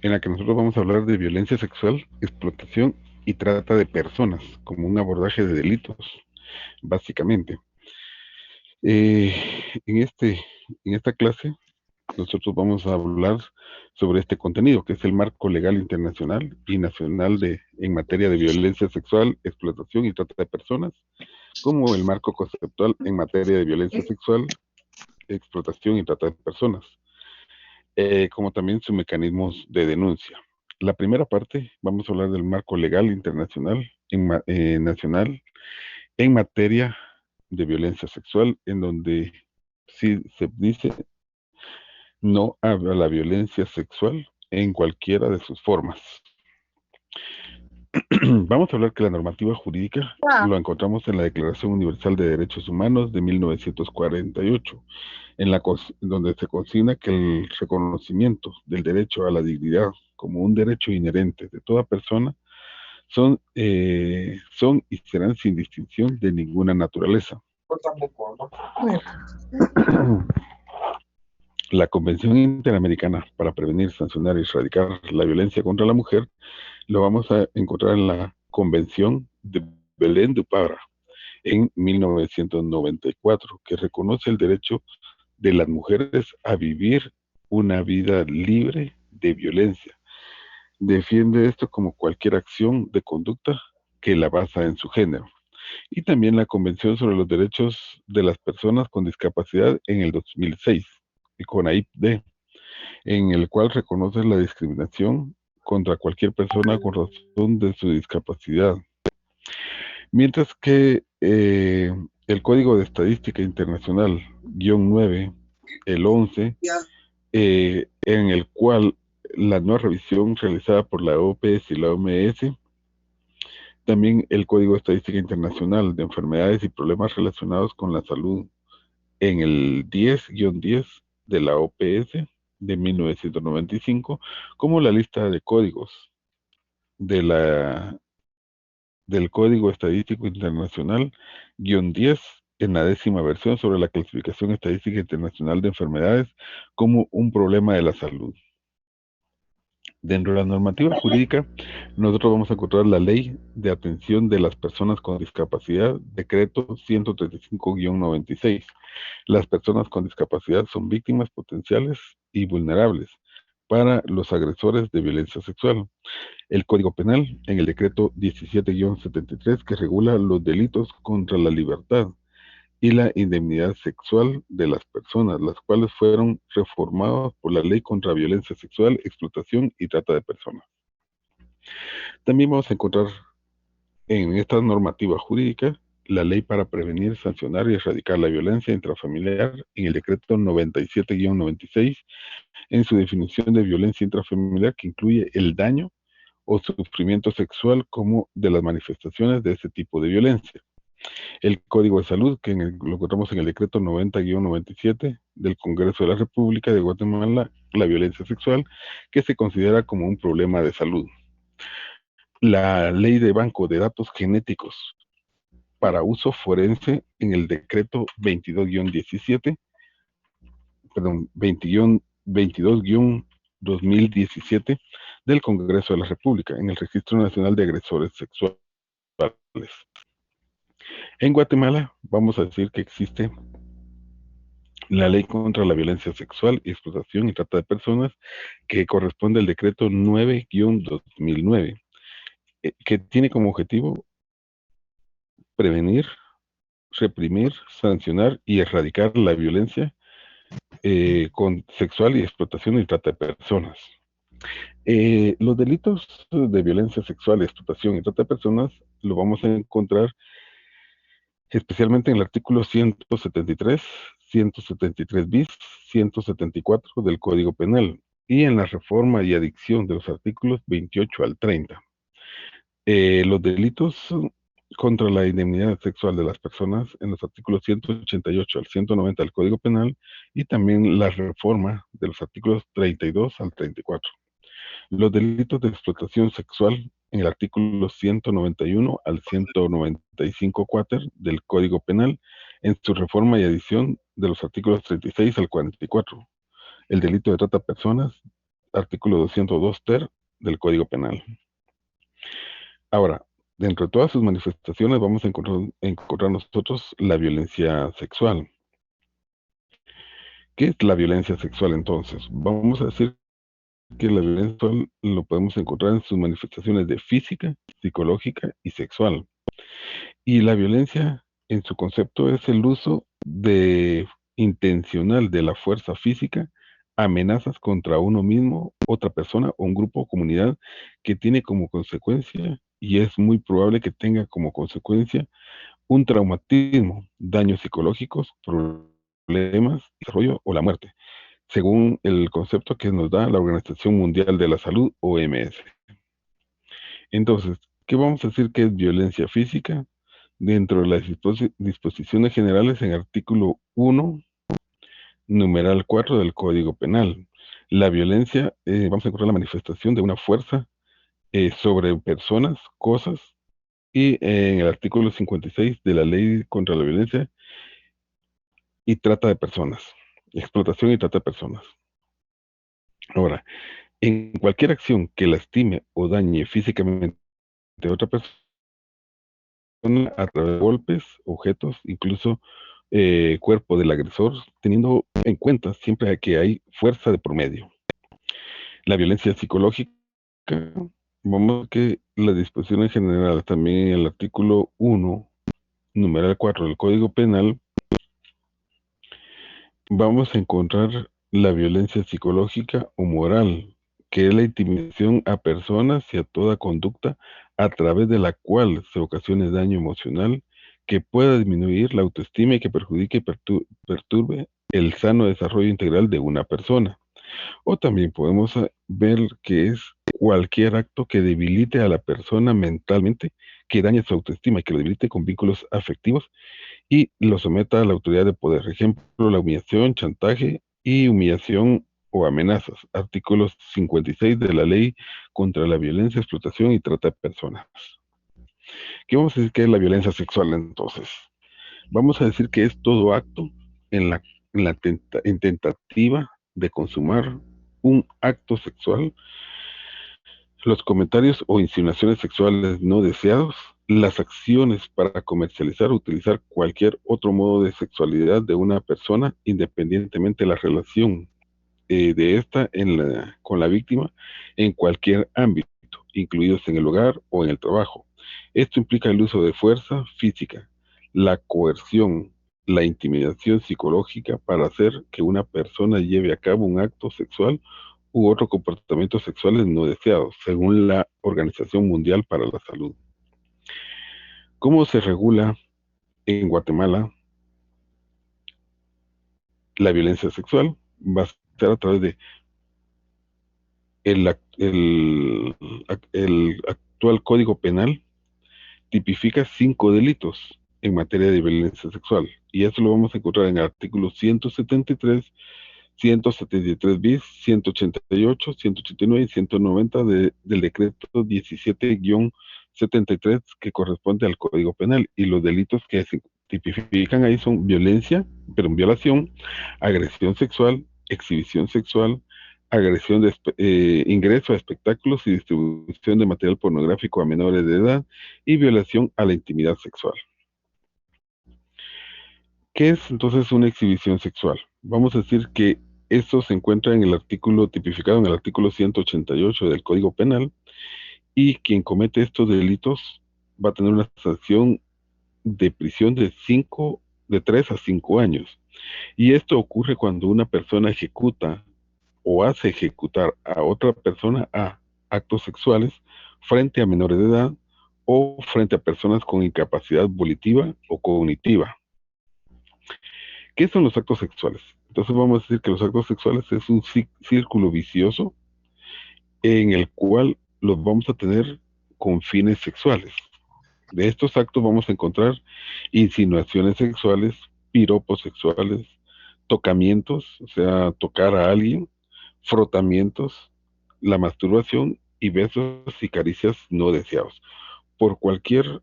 en la que nosotros vamos a hablar de violencia sexual, explotación y trata de personas, como un abordaje de delitos, básicamente. Eh, en este, en esta clase, nosotros vamos a hablar sobre este contenido, que es el marco legal internacional y nacional en materia de violencia sexual, explotación y trata de personas, como el marco conceptual en materia de violencia sexual, explotación y trata de personas, como también sus mecanismos de denuncia. La primera parte, vamos a hablar del marco legal internacional nacional en materia de violencia sexual, en donde sí se dice no a la violencia sexual en cualquiera de sus formas. Vamos a hablar que la normativa jurídica lo encontramos en la Declaración Universal de Derechos Humanos de 1948, donde se consigna que el reconocimiento del derecho a la dignidad como un derecho inherente de toda persona son y serán sin distinción de ninguna naturaleza. La Convención Interamericana para Prevenir, Sancionar y Erradicar la Violencia contra la Mujer lo vamos a encontrar en la Convención de Belén du Pará en 1994, que reconoce el derecho de las mujeres a vivir una vida libre de violencia. Defiende esto como cualquier acción de conducta que la basa en su género. Y también la Convención sobre los Derechos de las Personas con Discapacidad en el 2006, el CONAIP-D, en el cual reconoce la discriminación contra cualquier persona con razón de su discapacidad. Mientras que el Código de Estadística Internacional, guión 9, el 11, en el cual la nueva revisión realizada por la OPS y la OMS, también el Código de Estadística Internacional de Enfermedades y Problemas Relacionados con la Salud, en el 10-10 de la OPS de 1995, como la lista de códigos de del Código Estadístico Internacional, guión 10, en la 10ª versión sobre la clasificación estadística internacional de enfermedades como un problema de la salud. Dentro de la normativa jurídica, nosotros vamos a encontrar la Ley de Atención de las Personas con Discapacidad, decreto 135-96. Las personas con discapacidad son víctimas potenciales y vulnerables para los agresores de violencia sexual. El Código Penal, en el decreto 17-73, que regula los delitos contra la libertad y la indemnidad sexual de las personas, las cuales fueron reformadas por la Ley contra Violencia Sexual, Explotación y Trata de Personas. También vamos a encontrar en esta normativa jurídica la Ley para Prevenir, Sancionar y Erradicar la Violencia Intrafamiliar, en el decreto 97-96, en su definición de violencia intrafamiliar, que incluye el daño o sufrimiento sexual como de las manifestaciones de ese tipo de violencia. El Código de Salud, que lo encontramos en el decreto 90-97 del Congreso de la República de Guatemala, la violencia sexual, que se considera como un problema de salud. La Ley de Banco de Datos Genéticos para uso forense, en el decreto 22-17, perdón, 22-2017 del Congreso de la República, en el Registro Nacional de Agresores Sexuales. En Guatemala, vamos a decir que existe la Ley contra la Violencia Sexual, Explotación y Trata de Personas, que corresponde al decreto 9-2009, que tiene como objetivo prevenir, reprimir, sancionar y erradicar la violencia con sexual y explotación y trata de personas. Los delitos de violencia sexual, explotación y trata de personas lo vamos a encontrar especialmente en el artículo 173, 173 bis, 174 del Código Penal y en la reforma y adicción de los artículos 28 al 30. Los delitos contra la indemnidad sexual de las personas en los artículos 188 al 190 del Código Penal y también la reforma de los artículos 32 al 34. Los delitos de explotación sexual en el artículo 191 al 195 cuater del Código Penal en su reforma y adición de los artículos 36 al 44. El delito de trata de personas artículo 202 ter del Código Penal. Ahora, dentro de todas sus manifestaciones vamos a encontrar nosotros la violencia sexual. ¿Qué es la violencia sexual entonces? Vamos a decir que la violencia sexual lo podemos encontrar en sus manifestaciones de física, psicológica y sexual. Y la violencia, en su concepto, es el uso intencional de la fuerza física, amenazas contra uno mismo, otra persona o un grupo o comunidad que tiene como consecuencia, y es muy probable que tenga como consecuencia, un traumatismo, daños psicológicos, problemas, desarrollo o la muerte, según el concepto que nos da la Organización Mundial de la Salud, OMS. Entonces, ¿qué vamos a decir que es violencia física? Dentro de las disposiciones generales en artículo 1, numeral 4 del Código Penal. La violencia, vamos a encontrar la manifestación de una fuerza sobre personas, cosas, y en el artículo 56 de la Ley contra la Violencia y Trata de Personas, explotación y trata de personas. Ahora, en cualquier acción que lastime o dañe físicamente a otra persona a través de golpes, objetos, incluso cuerpo del agresor, teniendo en cuenta siempre que hay fuerza de promedio. La violencia psicológica, vamos a ver que la disposición en general, también en el artículo 1, numeral 4 del Código Penal, vamos a encontrar la violencia psicológica o moral, que es la intimidación a personas y a toda conducta a través de la cual se ocasione daño emocional que pueda disminuir la autoestima y que perjudique y perturbe el sano desarrollo integral de una persona. O también podemos ver que es cualquier acto que debilite a la persona mentalmente, que dañe su autoestima y que lo debilite con vínculos afectivos y lo someta a la autoridad de poder. Ejemplo, la humillación, chantaje y humillación o amenazas. Artículos 56 de la Ley contra la Violencia, Explotación y Trata de Personas. ¿Qué vamos a decir que es la violencia sexual entonces? Vamos a decir que es todo acto en en tentativa de consumar un acto sexual, los comentarios o insinuaciones sexuales no deseados, las acciones para comercializar o utilizar cualquier otro modo de sexualidad de una persona, independientemente de la relación de esta con la víctima en cualquier ámbito, incluidos en el hogar o en el trabajo. Esto implica el uso de fuerza física, la coerción, la intimidación psicológica para hacer que una persona lleve a cabo un acto sexual u otros comportamientos sexuales no deseados, según la Organización Mundial para la Salud. ¿Cómo se regula en Guatemala la violencia sexual? Va a ser a través de el actual Código Penal tipifica 5 delitos en materia de violencia sexual, y eso lo vamos a encontrar en el artículo 173, 173 bis, 188, 189 y 190 del decreto 17-73 que corresponde al Código Penal, y los delitos que se tipifican ahí son violación, agresión sexual, exhibición sexual, agresión de ingreso a espectáculos y distribución de material pornográfico a menores de edad y violación a la intimidad sexual. ¿Qué es entonces una exhibición sexual? Vamos a decir que esto se encuentra en el artículo tipificado en el artículo 188 del Código Penal, y quien comete estos delitos va a tener una sanción de prisión de 3 a 5 años. Y esto ocurre cuando una persona ejecuta o hace ejecutar a otra persona a actos sexuales frente a menores de edad o frente a personas con incapacidad volitiva o cognitiva. ¿Qué son los actos sexuales? Entonces vamos a decir que los actos sexuales es un círculo vicioso en el cual los vamos a tener con fines sexuales. De estos actos vamos a encontrar insinuaciones sexuales, piropos sexuales, tocamientos, o sea, tocar a alguien, frotamientos, la masturbación y besos y caricias no deseados. Por cualquier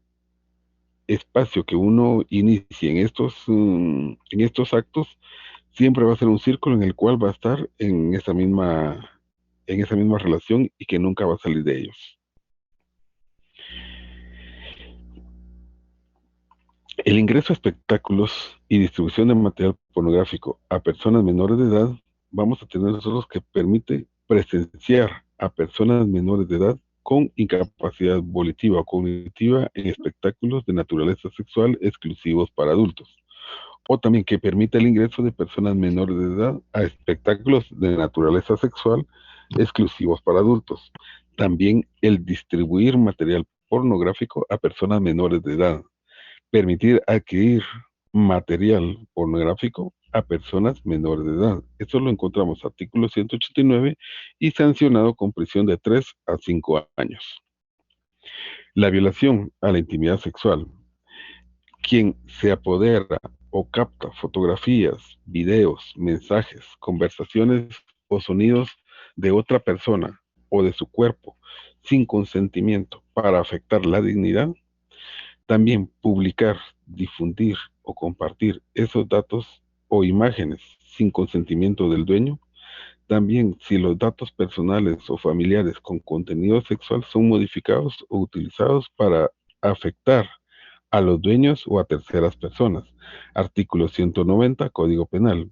espacio que uno inicie en estos actos, siempre va a ser un círculo en el cual va a estar en esa misma en esa misma relación y que nunca va a salir de ellos. El ingreso a espectáculos y distribución de material pornográfico a personas menores de edad, vamos a tener nosotros que permite presenciar a personas menores de edad con incapacidad volitiva o cognitiva en espectáculos de naturaleza sexual exclusivos para adultos. O también que permite el ingreso de personas menores de edad a espectáculos de naturaleza sexual exclusivos para adultos. También el distribuir material pornográfico a personas menores de edad, permitir adquirir material pornográfico a personas menores de edad. Esto lo encontramos artículo 189 y sancionado con prisión de 3 a 5 años. La violación a la intimidad sexual. Quien se apodera o capta fotografías, videos, mensajes, conversaciones o sonidos de otra persona o de su cuerpo sin consentimiento para afectar la dignidad. También publicar, difundir o compartir esos datos o imágenes sin consentimiento del dueño. También si los datos personales o familiares con contenido sexual son modificados o utilizados para afectar a los dueños o a terceras personas. Artículo 190, Código Penal.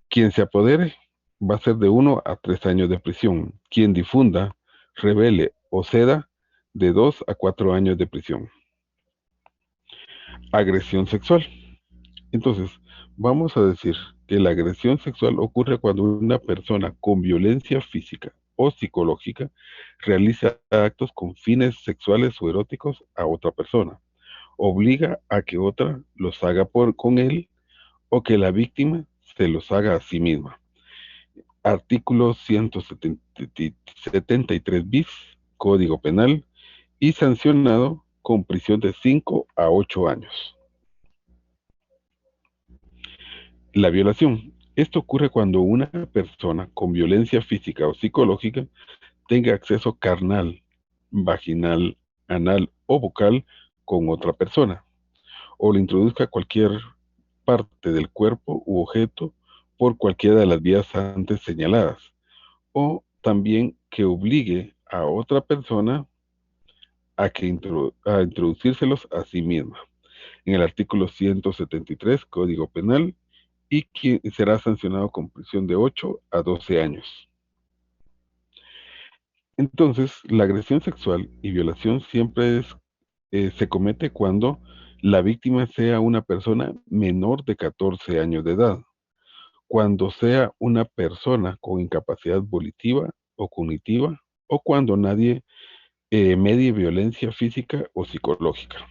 Quien se apodere va a ser de 1 a 3 años de prisión. Quien difunda, revele o ceda, de 2 a 4 años de prisión. Agresión sexual. Entonces, vamos a decir que la agresión sexual ocurre cuando una persona con violencia física o psicológica realiza actos con fines sexuales o eróticos a otra persona, obliga a que otra los haga con él o que la víctima se los haga a sí misma. Artículo 173 bis, Código Penal, y sancionado con prisión de 5 a 8 años. La violación. Esto ocurre cuando una persona con violencia física o psicológica tenga acceso carnal, vaginal, anal o bucal con otra persona, o le introduzca cualquier parte del cuerpo u objeto por cualquiera de las vías antes señaladas, o también que obligue a otra persona a introducírselos a sí misma, en el artículo 173, Código Penal, y que será sancionado con prisión de 8 a 12 años. Entonces, la agresión sexual y violación siempre se comete cuando la víctima sea una persona menor de 14 años de edad, cuando sea una persona con incapacidad volitiva o cognitiva, o cuando nadie medie violencia física o psicológica.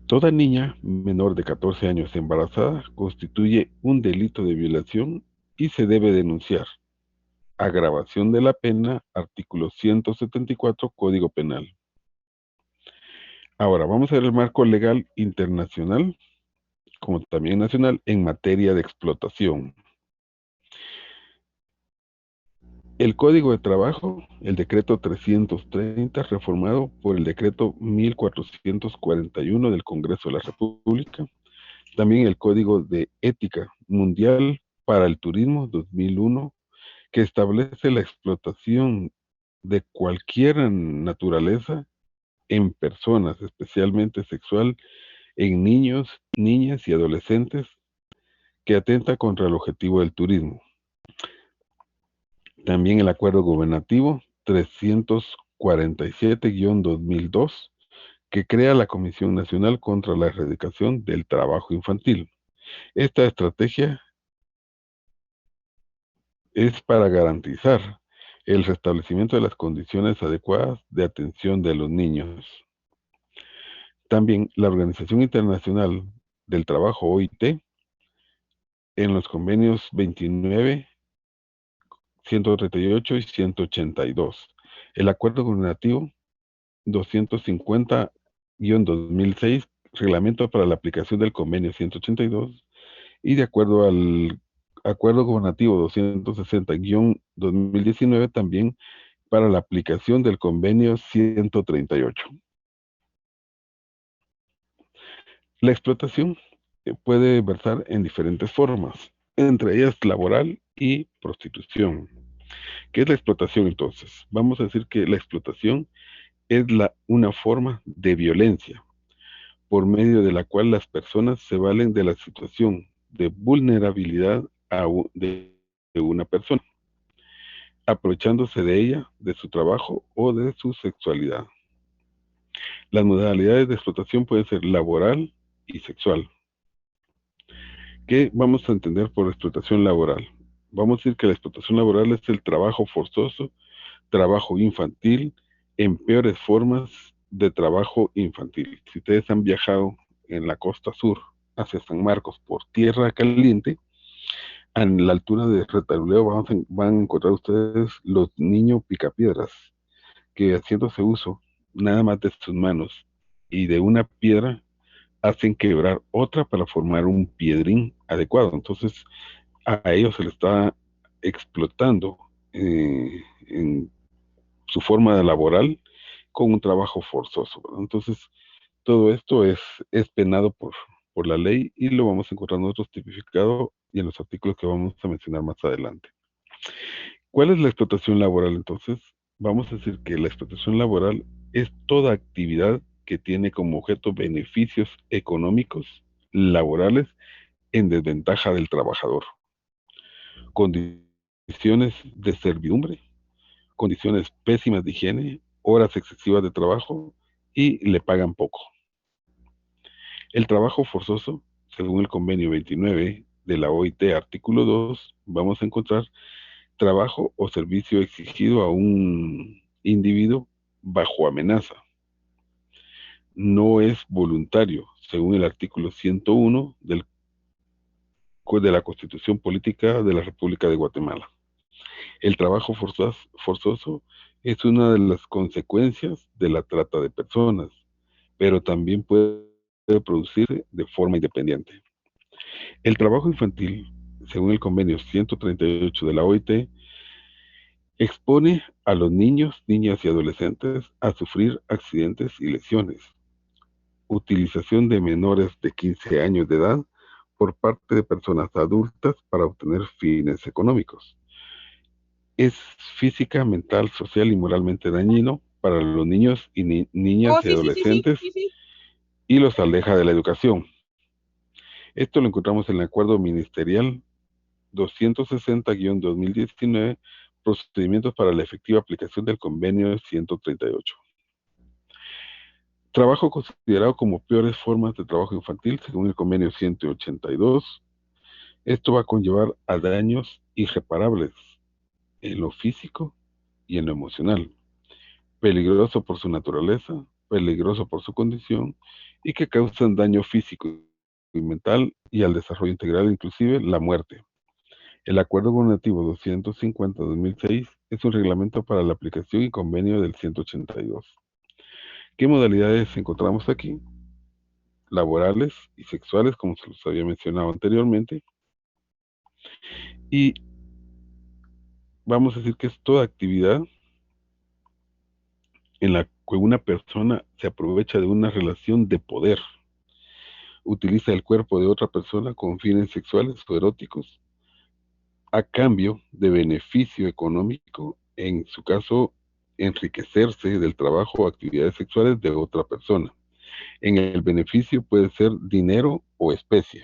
Toda niña menor de 14 años embarazada constituye un delito de violación y se debe denunciar. Agravación de la pena, artículo 174, Código Penal. Ahora, vamos a ver el marco legal internacional, como también nacional, en materia de explotación. El Código de Trabajo, el decreto 330, reformado por el decreto 1441 del Congreso de la República. También el Código de Ética Mundial para el Turismo 2001, que establece la explotación de cualquier naturaleza en personas, especialmente sexual, en niños, niñas y adolescentes, que atenta contra el objetivo del turismo. También el Acuerdo Gubernativo 347-2002, que crea la Comisión Nacional contra la Erradicación del Trabajo Infantil. Esta estrategia es para garantizar el restablecimiento de las condiciones adecuadas de atención de los niños. También la Organización Internacional del Trabajo, OIT, en los convenios 29, 138 y 182. El Acuerdo Gubernativo 250-2006, Reglamento para la aplicación del convenio 182, y de acuerdo al Acuerdo Gubernativo 260-2019, también para la aplicación del convenio 138. La explotación puede versar en diferentes formas. entre ellas laboral y prostitución. ¿Qué es la explotación entonces? Vamos a decir que la explotación es una forma de violencia por medio de la cual las personas se valen de la situación de vulnerabilidad de una persona, aprovechándose de ella, de su trabajo o de su sexualidad. Las modalidades de explotación pueden ser laboral y sexual. ¿Qué vamos a entender por explotación laboral? Vamos a decir que la explotación laboral es el trabajo forzoso, trabajo infantil, en peores formas de trabajo infantil. Si ustedes han viajado en la costa sur hacia San Marcos por tierra caliente, a la altura de Retaluleo van a encontrar ustedes los niños picapiedras, que haciéndose uso nada más de sus manos y de una piedra, hacen quebrar otra para formar un piedrín adecuado. Entonces, a ellos se les está explotando en su forma de laboral con un trabajo forzoso, ¿verdad? Entonces, todo esto es penado por la ley y lo vamos a encontrar nosotros tipificado y en los artículos que vamos a mencionar más adelante. ¿Cuál es la explotación laboral entonces? Vamos a decir que la explotación laboral es toda actividad que tiene como objeto beneficios económicos, laborales, en desventaja del trabajador. Condiciones de servidumbre, condiciones pésimas de higiene, horas excesivas de trabajo y le pagan poco. El trabajo forzoso, según el convenio 29 de la OIT, artículo 2, vamos a encontrar trabajo o servicio exigido a un individuo bajo amenaza. No es voluntario, según el artículo 101 de la Constitución Política de la República de Guatemala. El trabajo forzoso es una de las consecuencias de la trata de personas, pero también puede producirse de forma independiente. El trabajo infantil, según el convenio 138 de la OIT, expone a los niños, niñas y adolescentes a sufrir accidentes y lesiones. Utilización de menores de 15 años de edad por parte de personas adultas para obtener fines económicos. Es física, mental, social y moralmente dañino para los niños y Oh, niñas y sí, sí, sí, sí, adolescentes sí, sí. y los aleja de la educación. Esto lo encontramos en el Acuerdo Ministerial 260-2019, procedimientos para la efectiva aplicación del convenio 138. Trabajo considerado como peores formas de trabajo infantil, según el convenio 182. Esto va a conllevar a daños irreparables en lo físico y en lo emocional, peligroso por su naturaleza, peligroso por su condición, y que causan daño físico y mental y al desarrollo integral, inclusive la muerte. El Acuerdo Gubernativo 250-2006 es un reglamento para la aplicación y convenio del 182. ¿Qué modalidades encontramos aquí? Laborales y sexuales, como se los había mencionado anteriormente, y vamos a decir que es toda actividad en la que una persona se aprovecha de una relación de poder, utiliza el cuerpo de otra persona con fines sexuales o eróticos a cambio de beneficio económico, en su caso, enriquecerse del trabajo o actividades sexuales de otra persona. En el beneficio puede ser dinero o especie.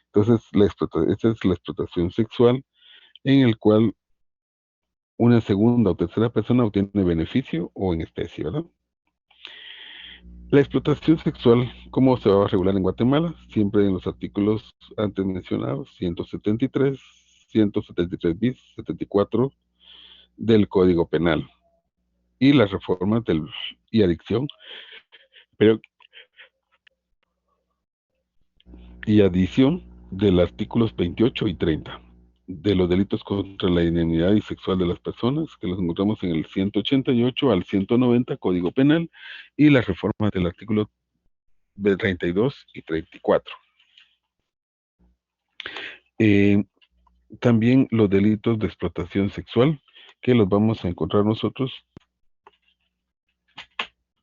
Entonces, esta es la explotación sexual en el cual una segunda o tercera persona obtiene beneficio o en especie, ¿verdad? La explotación sexual, ¿cómo se va a regular en Guatemala? Siempre en los artículos antes mencionados, 173, 173 bis, 74 del Código Penal y las reformas y adicción, pero y adición de los artículos 28 y 30 de los delitos contra la dignidad y sexual de las personas, que los encontramos en el 188 al 190 Código Penal, y las reformas del artículo de 32 y 34. Eh, También los delitos de explotación sexual, que los vamos a encontrar nosotros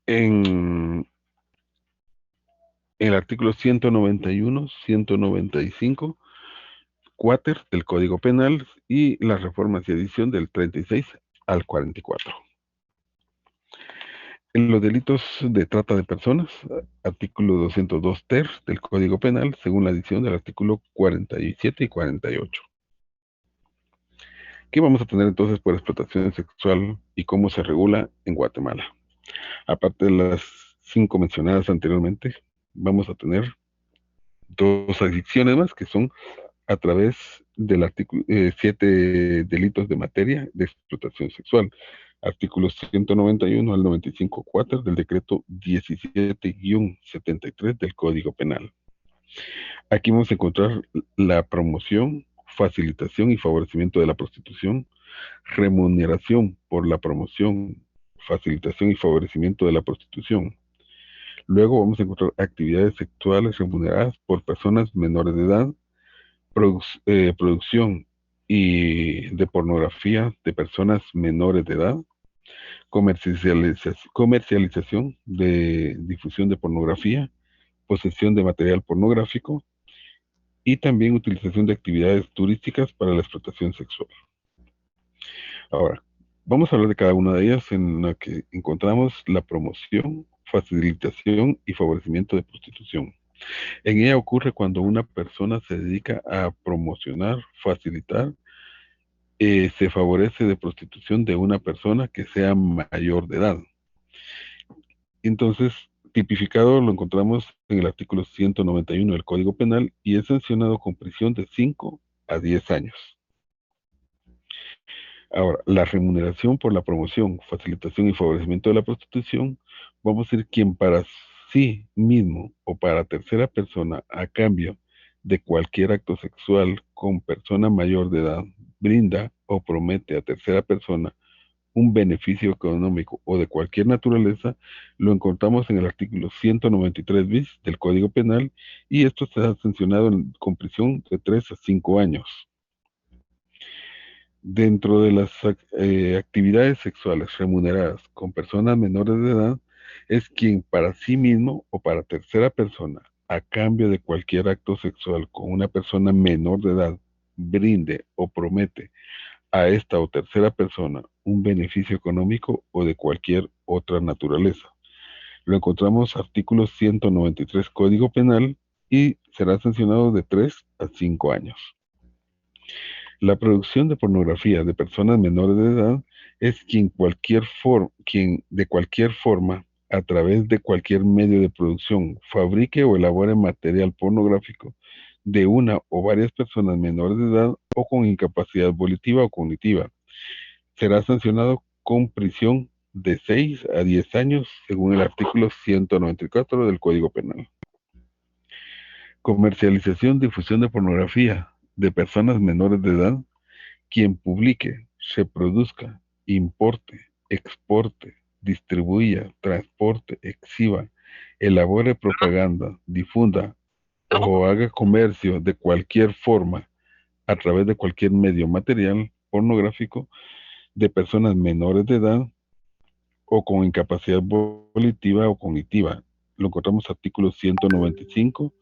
en el artículo 191, 195, quater del Código Penal y las reformas y edición del 36 al 44. En los delitos de trata de personas, artículo 202 ter del Código Penal, según la edición del artículo 47 y 48. ¿Qué vamos a tener entonces por explotación sexual y cómo se regula en Guatemala? Aparte de las 5 mencionadas anteriormente, vamos a tener 2 adicciones más que son a través del artículo 7 delitos de materia de explotación sexual. Artículos 191 al 95 cuatro del decreto 17-73 del Código Penal. Aquí vamos a encontrar la promoción, facilitación y favorecimiento de la prostitución, remuneración por la promoción, facilitación y favorecimiento de la prostitución. Luego vamos a encontrar actividades sexuales remuneradas por personas menores de edad, producción y de pornografía de personas menores de edad, comercialización de difusión de pornografía, posesión de material pornográfico y también utilización de actividades turísticas para la explotación sexual. Ahora, vamos a hablar de cada una de ellas en la que encontramos la promoción, facilitación y favorecimiento de prostitución. En ella ocurre cuando una persona se dedica a promocionar, facilitar, se favorece de prostitución de una persona que sea mayor de edad. Entonces, tipificado lo encontramos en el artículo 191 del Código Penal y es sancionado con prisión de 5 a 10 años. Ahora, la remuneración por la promoción, facilitación y favorecimiento de la prostitución, vamos a decir quien para sí mismo o para tercera persona a cambio de cualquier acto sexual con persona mayor de edad brinda o promete a tercera persona un beneficio económico o de cualquier naturaleza, lo encontramos en el artículo 193 bis del Código Penal y esto está sancionado con prisión de 3 a 5 años. Dentro de las actividades sexuales remuneradas con personas menores de edad, es quien para sí mismo o para tercera persona, a cambio de cualquier acto sexual con una persona menor de edad, brinde o promete a esta o tercera persona un beneficio económico o de cualquier otra naturaleza. Lo encontramos artículo 193 Código Penal y será sancionado de 3 a 5 años. La producción de pornografía de personas menores de edad es quien de cualquier forma, a través de cualquier medio de producción, fabrique o elabore material pornográfico de una o varias personas menores de edad o con incapacidad volitiva o cognitiva. Será sancionado con prisión de 6 a 10 años, según el artículo 194 del Código Penal. Comercialización, difusión de pornografía de personas menores de edad. Quien publique, reproduzca, importe, exporte, distribuya, transporte, exhiba, elabore propaganda, difunda o haga comercio de cualquier forma a través de cualquier medio material pornográfico de personas menores de edad o con incapacidad volitiva o cognitiva. Lo encontramos artículo 195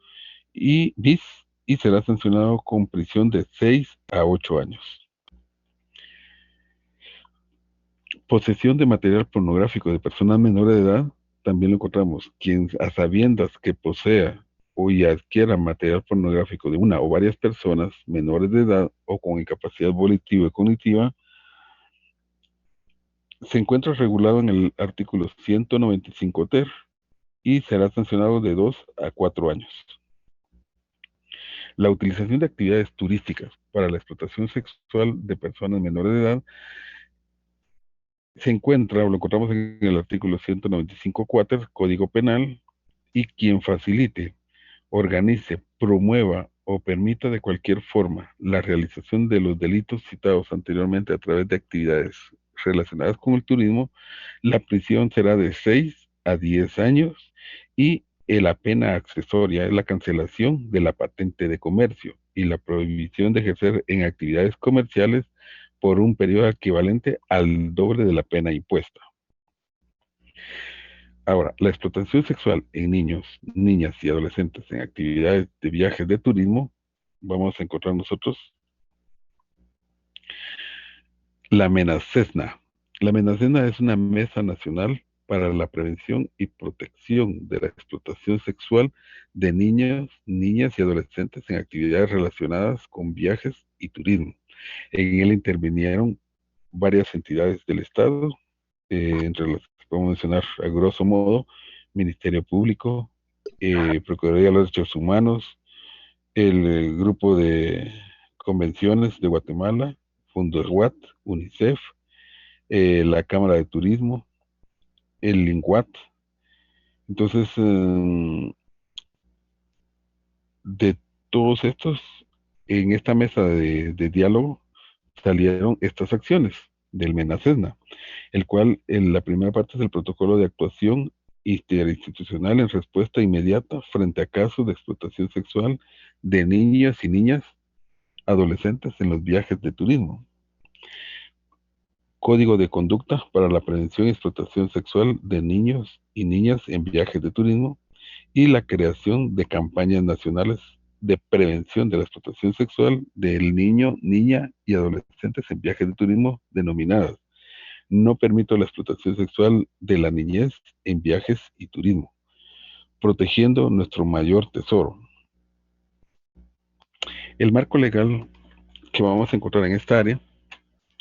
y bis y será sancionado con prisión de 6 a 8 años. Posesión de material pornográfico de personas menores de edad, también lo encontramos. Quien a sabiendas que posea o y adquiera material pornográfico de una o varias personas menores de edad o con incapacidad volitiva y cognitiva, se encuentra regulado en el artículo 195 ter y será sancionado de 2 a 4 años. La utilización de actividades turísticas para la explotación sexual de personas menores de edad se encuentra, o lo encontramos en el artículo 195 cuater, Código Penal, y quien facilite, organice, promueva o permita de cualquier forma la realización de los delitos citados anteriormente a través de actividades relacionadas con el turismo, la prisión será de 6 a 10 años y la pena accesoria es la cancelación de la patente de comercio y la prohibición de ejercer en actividades comerciales por un periodo equivalente al doble de la pena impuesta. Ahora, la explotación sexual en niños, niñas y adolescentes en actividades de viajes de turismo vamos a encontrar nosotros la MENACESNA. La MENACESNA es una mesa nacional para la prevención y protección de la explotación sexual de niños, niñas y adolescentes en actividades relacionadas con viajes y turismo. En él intervinieron varias entidades del Estado, entre las que podemos mencionar a grosso modo, Ministerio Público, Procuraduría de los Derechos Humanos, el Grupo de Convenciones de Guatemala, Fundoruat, UNICEF, la Cámara de Turismo, el LINGUAT. Entonces, de todos estos, en esta mesa de diálogo salieron estas acciones del MENACESNA, el cual en la primera parte es el protocolo de actuación interinstitucional en respuesta inmediata frente a casos de explotación sexual de niños y niñas adolescentes en los viajes de turismo. Código de conducta para la prevención y explotación sexual de niños y niñas en viajes de turismo y la creación de campañas nacionales de prevención de la explotación sexual del niño, niña y adolescentes en viajes de turismo denominadas No permito la explotación sexual de la niñez en viajes y turismo, protegiendo nuestro mayor tesoro. El marco legal que vamos a encontrar en esta área,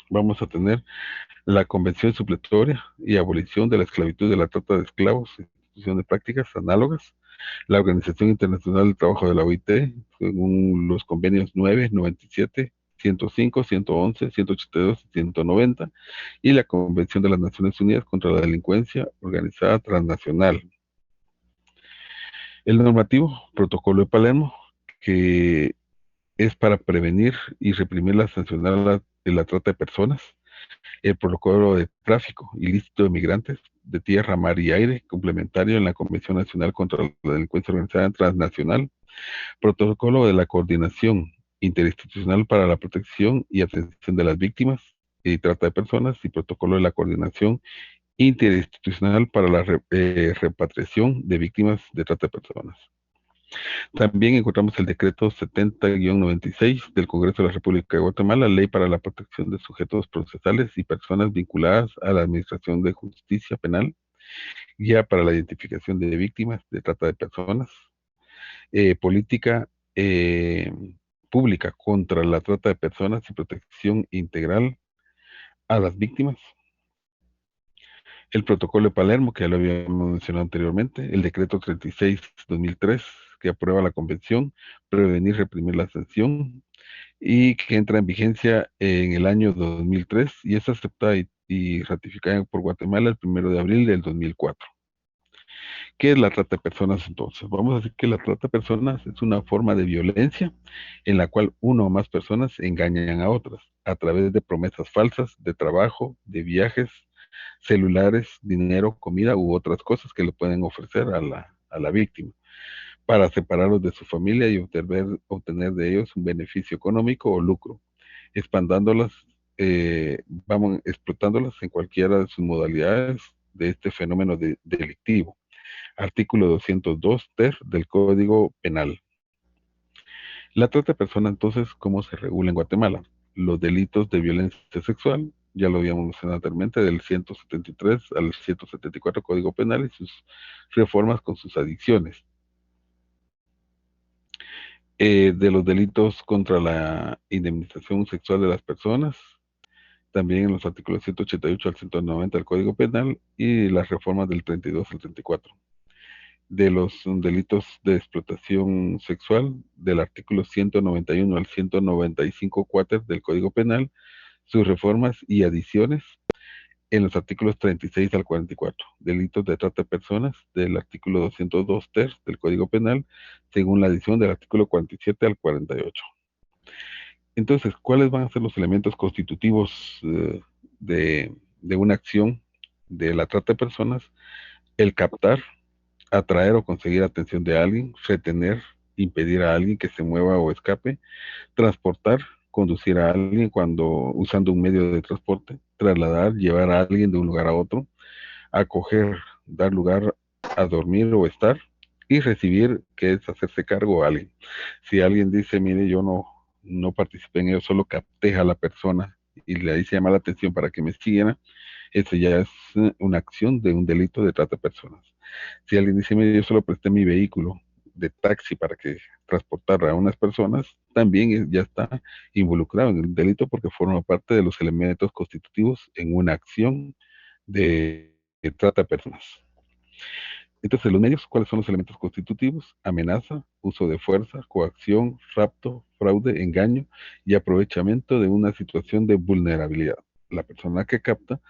vamos a tener la Convención Supletoria y Abolición de la Esclavitud de la Trata de Esclavos, institución de prácticas análogas, la Organización Internacional del Trabajo de la OIT, según los convenios 9, 97, 105, 111, 182 y 190, y la Convención de las Naciones Unidas contra la Delincuencia Organizada Transnacional. El normativo, Protocolo de Palermo, que es para prevenir y reprimir la sancionar la trata de personas. El protocolo de tráfico ilícito de migrantes de tierra, mar y aire, complementario en la Convención Nacional contra la Delincuencia Organizada Transnacional. Protocolo de la coordinación interinstitucional para la protección y atención de las víctimas y trata de personas y protocolo de la coordinación interinstitucional para la repatriación de víctimas de trata de personas. También encontramos el decreto 70-96 del Congreso de la República de Guatemala, Ley para la Protección de Sujetos Procesales y Personas Vinculadas a la Administración de Justicia Penal, Guía para la Identificación de Víctimas de Trata de Personas, Política Pública contra la Trata de Personas y Protección Integral a las Víctimas, el Protocolo de Palermo, que ya lo habíamos mencionado anteriormente, el Decreto 36-2003, que aprueba la Convención, prevenir y reprimir la sanción, y que entra en vigencia en el año 2003 y es aceptada y ratificada por Guatemala el 1 de abril del 2004. ¿Qué es la trata de personas entonces? Vamos a decir que la trata de personas es una forma de violencia en la cual uno o más personas engañan a otras a través de promesas falsas de trabajo, de viajes, celulares, dinero, comida u otras cosas que le pueden ofrecer a la víctima para separarlos de su familia y obtener de ellos un beneficio económico o lucro, expandándolas, vamos, explotándolas en cualquiera de sus modalidades de este fenómeno delictivo. Artículo 202 ter del Código Penal. La trata de personas, entonces, ¿cómo se regula en Guatemala? Los delitos de violencia sexual, ya lo habíamos mencionado anteriormente, del 173 al 174 Código Penal y sus reformas con sus adicciones. De los delitos contra la indemnización sexual de las personas, también en los artículos 188 al 190 del Código Penal y las reformas del 32 al 34. De los delitos de explotación sexual, del artículo 191 al 195 cuater del Código Penal, sus reformas y adiciones en los artículos 36 al 44, delitos de trata de personas del artículo 202 ter del Código Penal, según la adición del artículo 47 al 48. Entonces, ¿cuáles van a ser los elementos constitutivos de una acción de la trata de personas? El captar, atraer o conseguir atención de alguien, retener, impedir a alguien que se mueva o escape, transportar, conducir a alguien cuando usando un medio de transporte, trasladar, llevar a alguien de un lugar a otro, acoger, dar lugar a dormir o estar, Y recibir, que es hacerse cargo a alguien. Si alguien dice, mire, yo no participé en ello, solo capté a la persona y le hice llamar la atención para que me siguiera, eso ya es una acción de un delito de trata de personas. Si alguien dice, mire, yo solo presté mi vehículo de taxi para que transportara a unas personas, también ya está involucrado en el delito porque forma parte de los elementos constitutivos en una acción de trata de personas. Entonces, los medios, ¿cuáles son los elementos constitutivos? Amenaza, uso de fuerza, coacción, rapto, fraude, engaño y aprovechamiento de una situación de vulnerabilidad. La persona que capta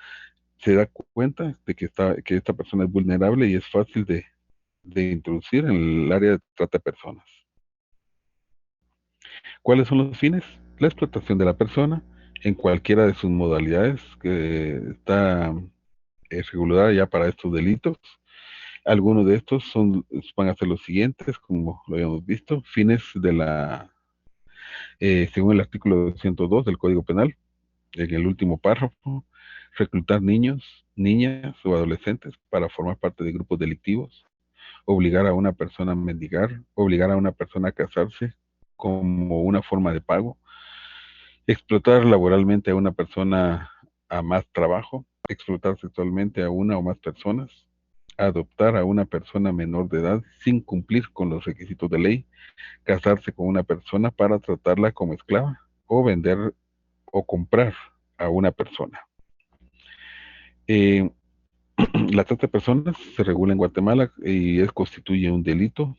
se da cuenta de que esta persona es vulnerable y es fácil de introducir en el área de trata de personas. ¿Cuáles son los fines? La explotación de la persona en cualquiera de sus modalidades que está regulada ya para estos delitos. Algunos de estos van a ser los siguientes, como lo habíamos visto, fines según el artículo 202 del Código Penal, en el último párrafo, reclutar niños, niñas o adolescentes para formar parte de grupos delictivos, obligar a una persona a mendigar, obligar a una persona a casarse como una forma de pago, explotar laboralmente a una persona a más trabajo, explotar sexualmente a una o más personas, adoptar a una persona menor de edad sin cumplir con los requisitos de ley, casarse con una persona para tratarla como esclava o vender o comprar a una persona. Eh, la trata de personas se regula en Guatemala y constituye un delito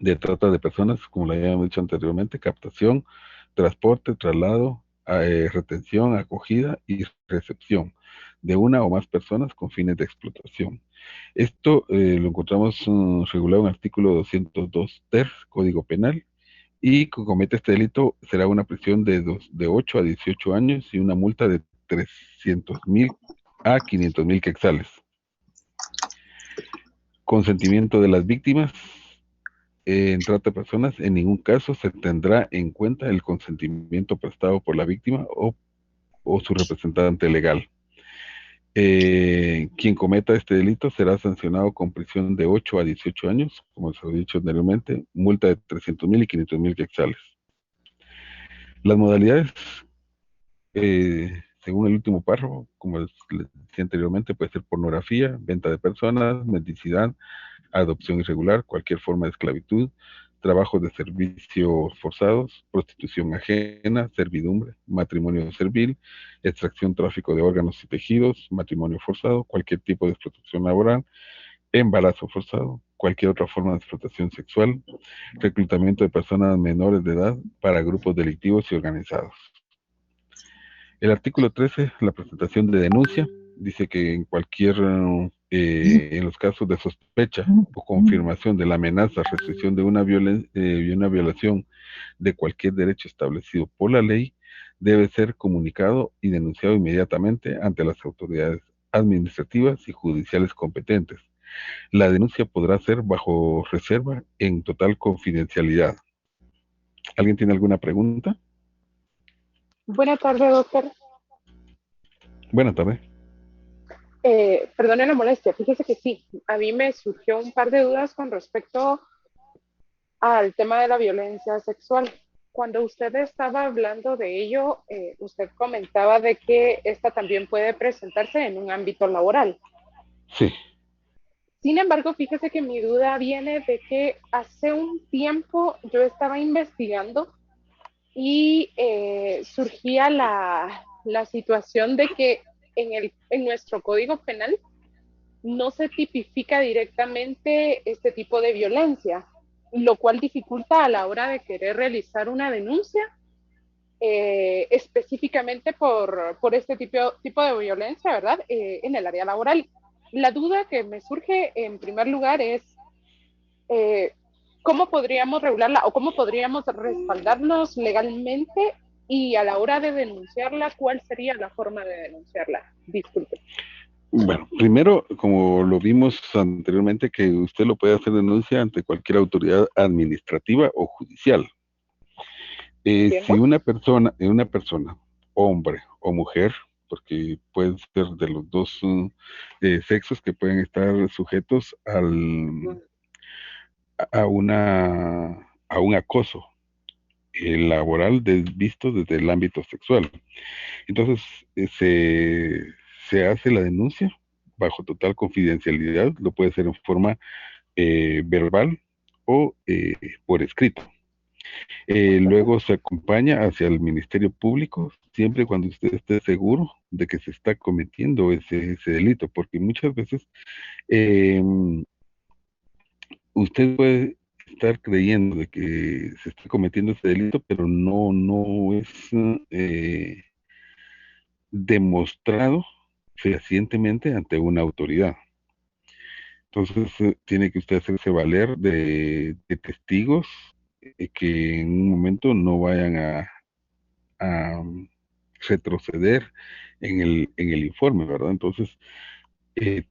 de trata de personas, como lo habíamos dicho anteriormente, captación, transporte, traslado, retención, acogida y recepción de una o más personas con fines de explotación. Esto lo encontramos regulado en el artículo 202 ter, Código Penal, y que comete este delito será una prisión de 8 a 18 años y una multa de 300,000 a 500,000 quetzales. Consentimiento de las víctimas. En trata de personas, en ningún caso se tendrá en cuenta el consentimiento prestado por la víctima o su representante legal. Quien cometa este delito será sancionado con prisión de 8 a 18 años, como se lo he dicho anteriormente, multa de 300,000 y 500,000 quetzales. Las modalidades, según el último párrafo, como les decía anteriormente, puede ser pornografía, venta de personas, mendicidad, adopción irregular, cualquier forma de esclavitud, trabajos de servicios forzados, prostitución ajena, servidumbre, matrimonio servil, extracción, tráfico de órganos y tejidos, matrimonio forzado, cualquier tipo de explotación laboral, embarazo forzado, cualquier otra forma de explotación sexual, reclutamiento de personas menores de edad para grupos delictivos y organizados. El artículo 13, la presentación de denuncia, dice que en los casos de sospecha o confirmación de la amenaza, restricción de una violación de cualquier derecho establecido por la ley, debe ser comunicado y denunciado inmediatamente ante las autoridades administrativas y judiciales competentes. La denuncia podrá ser bajo reserva en total confidencialidad. ¿Alguien tiene alguna pregunta? Buenas tardes, doctor. Buenas tardes. Perdone la molestia, fíjese que sí, a mí me surgió un par de dudas con respecto al tema de la violencia sexual. Cuando usted estaba hablando de ello, usted comentaba de que esta también puede presentarse en un ámbito laboral. Sí. Sin embargo, fíjese que mi duda viene de que hace un tiempo yo estaba investigando y surgía la situación de que en nuestro código penal no se tipifica directamente este tipo de violencia, lo cual dificulta a la hora de querer realizar una denuncia específicamente por este tipo de violencia, ¿verdad? En el área laboral. La duda que me surge en primer lugar es eh, cómo podríamos regularla o cómo podríamos respaldarnos legalmente y a la hora de denunciarla, ¿cuál sería la forma de denunciarla? Disculpe. Bueno, primero, como lo vimos anteriormente, que usted lo puede hacer denuncia ante cualquier autoridad administrativa o judicial. Si ¿Entiendo? una persona, hombre o mujer, porque pueden ser de los dos sexos que pueden estar sujetos a un acoso laboral visto desde el ámbito sexual. Entonces, se hace la denuncia bajo total confidencialidad, lo puede hacer en forma verbal o por escrito. Luego se acompaña hacia el Ministerio Público, siempre cuando usted esté seguro de que se está cometiendo ese delito, porque muchas veces eh, usted puede estar creyendo de que se está cometiendo ese delito, pero no es demostrado fehacientemente ante una autoridad. Entonces, tiene que usted hacerse valer de testigos que en un momento no vayan a retroceder en el informe, ¿verdad? Entonces,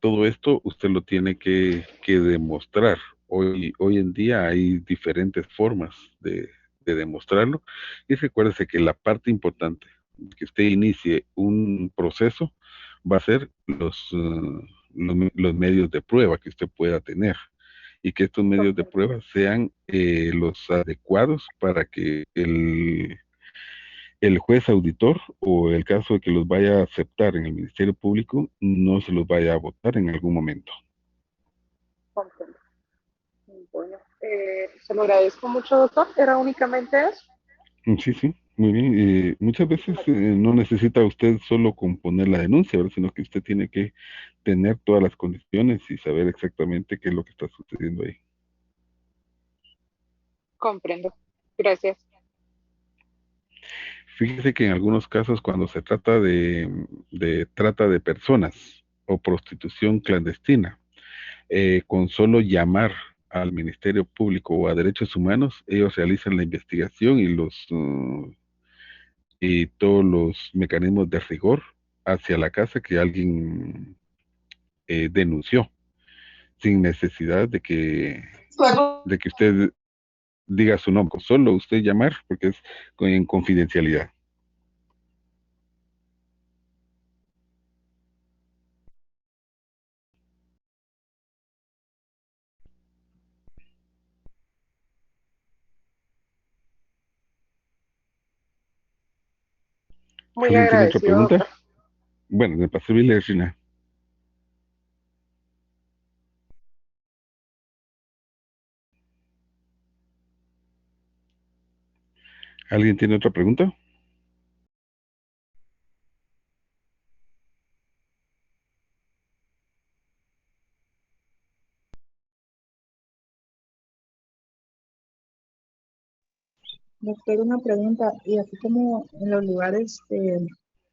todo esto usted lo tiene que demostrar. Hoy en día hay diferentes formas de demostrarlo. Y recuérdese que la parte importante que usted inicie un proceso va a ser los medios de prueba que usted pueda tener y que estos medios de Comprendo. prueba sean los adecuados para que el juez auditor o el caso de que los vaya a aceptar en el Ministerio Público no se los vaya a votar en algún momento. Comprendo. Bueno, se lo agradezco mucho, doctor. ¿Era únicamente eso? Sí, sí, muy bien. Muchas veces no necesita usted solo componer la denuncia, ¿verdad? Sino que usted tiene que tener todas las condiciones y saber exactamente qué es lo que está sucediendo ahí. Comprendo. Gracias. Fíjese que en algunos casos cuando se trata de trata de personas o prostitución clandestina, con solo llamar al Ministerio Público o a Derechos Humanos, ellos realizan la investigación y todos los mecanismos de rigor hacia la casa que alguien denunció, sin necesidad de que usted diga su nombre, solo usted llamar, porque es en confidencialidad. Muy ¿Alguien tiene otra agradecido, pregunta? doctor. Bueno, de para servirle, Rina. ¿Alguien tiene otra pregunta? Doctor, una pregunta, y así como en los lugares,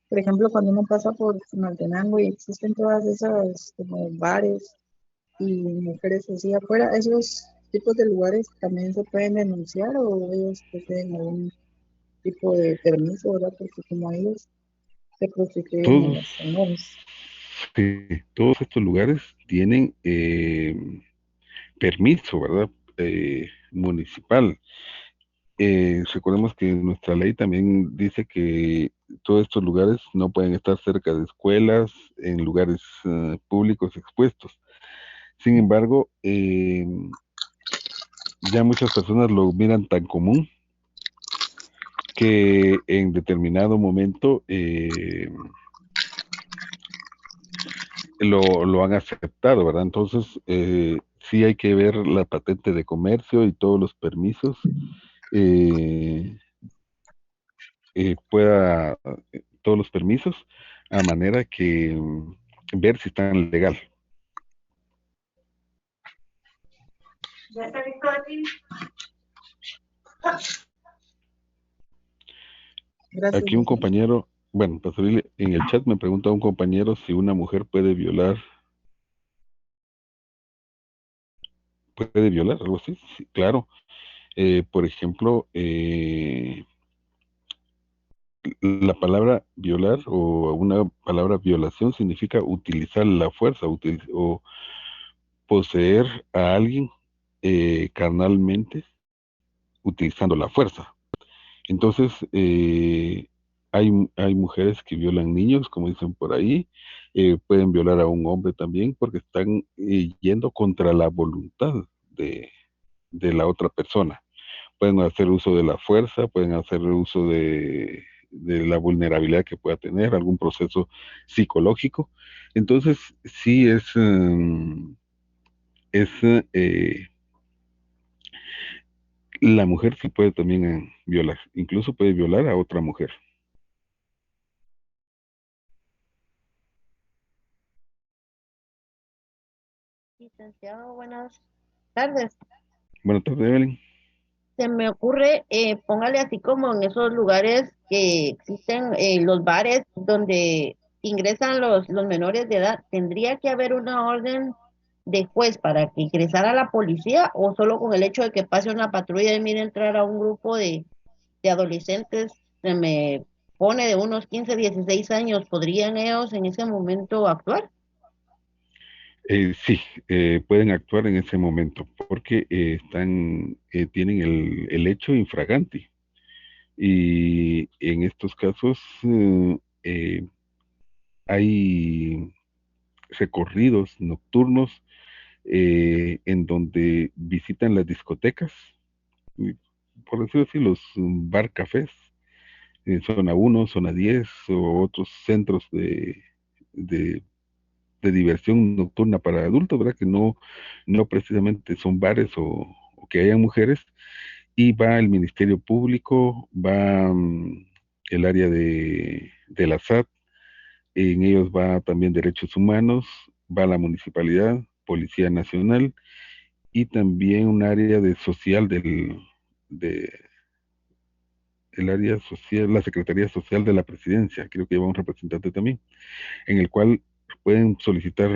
por ejemplo, cuando uno pasa por Maltenango y existen todas esas como bares y mujeres así afuera, ¿esos tipos de lugares también se pueden denunciar o ellos poseen algún tipo de permiso, verdad? Porque como ellos se prostituyen a Todos, las señoras. sí, todos estos lugares tienen permiso, ¿verdad? Municipal. Recordemos que nuestra ley también dice que todos estos lugares no pueden estar cerca de escuelas, en lugares públicos expuestos. Sin embargo, ya muchas personas lo miran tan común que en determinado momento lo han aceptado, ¿verdad? Entonces, sí hay que ver la patente de comercio y todos los permisos eh, pueda todos los permisos a manera que ver si están legal. ¿Ya está listo aquí? Gracias, Aquí un doctor. compañero, bueno, para servirle, en el chat me pregunta un compañero si una mujer puede violar, algo así. Sí, claro. Por ejemplo, la palabra violar o una palabra violación significa utilizar la fuerza o poseer a alguien carnalmente utilizando la fuerza. Entonces, hay mujeres que violan niños, como dicen por ahí, pueden violar a un hombre también porque están yendo contra la voluntad la otra persona. Pueden hacer uso de la fuerza, pueden hacer uso de la vulnerabilidad que pueda tener, algún proceso psicológico. Entonces, sí es la mujer sí puede también violar, incluso puede violar a otra mujer. Licenciado, buenas tardes. Buenas tardes, Evelyn. Se me ocurre, póngale así como en esos lugares que existen los bares donde ingresan los menores de edad, ¿tendría que haber una orden de juez para que ingresara la policía o solo con el hecho de que pase una patrulla y mire entrar a un grupo de adolescentes, se me pone de unos 15, 16 años, ¿podrían ellos en ese momento actuar? Sí, pueden actuar en ese momento porque tienen el hecho infraganti. Y en estos casos eh, hay recorridos nocturnos en donde visitan las discotecas, y, por decirlo así, los bar cafés, zona 1, zona 10 o otros centros de, de diversión nocturna para adultos, ¿verdad? Que no precisamente son bares o que hayan mujeres, y va el Ministerio Público, va el área de la SAT, en ellos va también Derechos Humanos, va la Municipalidad, Policía Nacional y también un área de social de, el área social, la Secretaría Social de la Presidencia, creo que lleva un representante también, en el cual pueden solicitar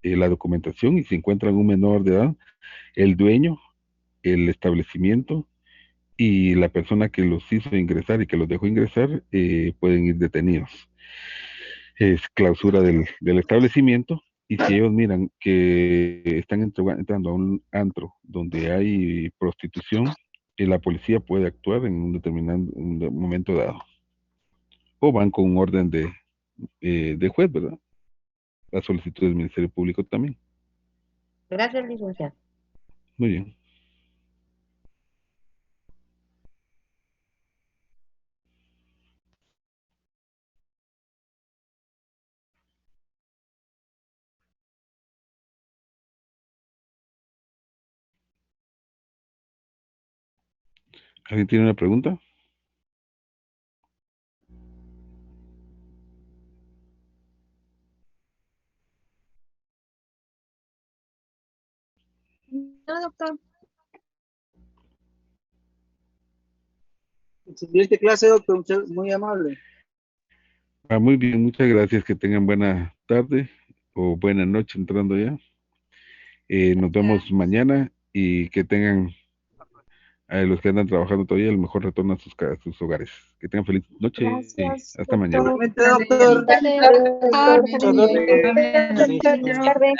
la documentación y si encuentran un menor de edad, el dueño, el establecimiento y la persona que los hizo ingresar y que los dejó ingresar pueden ir detenidos. Es clausura del establecimiento y si ellos miran que están entrando a un antro donde hay prostitución, la policía puede actuar en un momento dado. O van con un orden de juez, ¿verdad? La solicitud del Ministerio Público también. Gracias, licenciado. Muy bien. ¿Alguien tiene una pregunta? No, doctor. Excelente clase, doctor. Muy amable. Muy bien, muchas gracias. Que tengan buena tarde o buena noche entrando ya. Nos vemos mañana y que tengan a los que andan trabajando todavía el mejor retorno a sus hogares. Que tengan feliz noche y Gracias, hasta mañana. Igualmente, doctor. Buenas tardes, doctor. Muchas gracias. Buenas tardes.